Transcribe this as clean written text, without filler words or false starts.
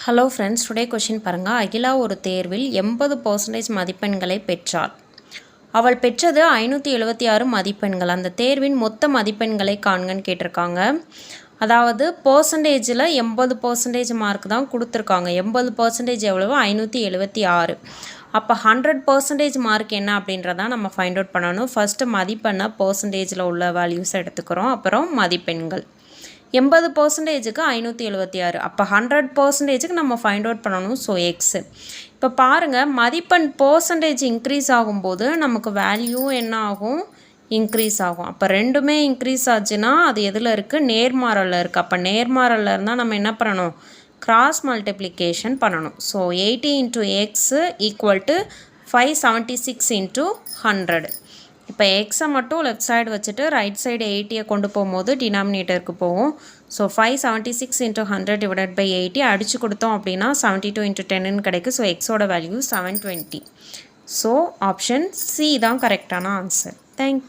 Hello friends, today question பாருங்கள். அகிலா ஒரு தேர்வில் 80% மதிப்பெண்களை பெற்றாள். அவள் பெற்றது 576 மதிப்பெண்கள். அந்த தேர்வின் மொத்த மதிப்பெண்களை காண்கன்னு கேட்டிருக்காங்க. அதாவது பர்சன்டேஜில் 80% மார்க் தான் கொடுத்துருக்காங்க. 80% எவ்வளவு? 576. அப்போ 100% மார்க் என்ன அப்படின்றதான் நம்ம ஃபைண்ட் அவுட் பண்ணணும். ஃபஸ்ட்டு மதிப்பெண்ணை பர்சன்டேஜில் உள்ள வேல்யூஸ் எடுத்துக்கிறோம். அப்புறம் மதிப்பெண்கள் 80%க்கு 576. அப்போ 100%க்கு நம்ம ஃபைண்ட் அவுட் பண்ணணும். So x. இப்போ பாருங்கள், மதிப்பெண் பர்சன்டேஜ் இன்க்ரீஸ் ஆகும்போது நமக்கு வேல்யூ என்ன ஆகும்? இன்க்ரீஸ் ஆகும். அப்போ ரெண்டுமே இன்க்ரீஸ் ஆச்சுன்னா அது எதில் இருக்குது? நேர்மாறலில் இருக்குது. அப்போ நேர்மாறலில் இருந்தால் நம்ம என்ன பண்ணணும்? கிராஸ் மல்டிப்ளிகேஷன் பண்ணணும். So 80 × x = 576 × 100. இப்போ எக்ஸை மட்டும் லெஃப்ட் சைடு வச்சுட்டு ரைட் சைடு 80 கொண்டு போகும்போது டினாமினேட்டருக்கு போகும். ஸோ 576 × 100 / 80 அடித்து கொடுத்தோம் அப்படின்னா 72 × 10ன்னு கிடைக்கும். ஸோ எக்ஸோட வேல்யூ 720. ஸோ ஆப்ஷன் சி தான் கரெக்டான ஆன்சர். தேங்க்யூ.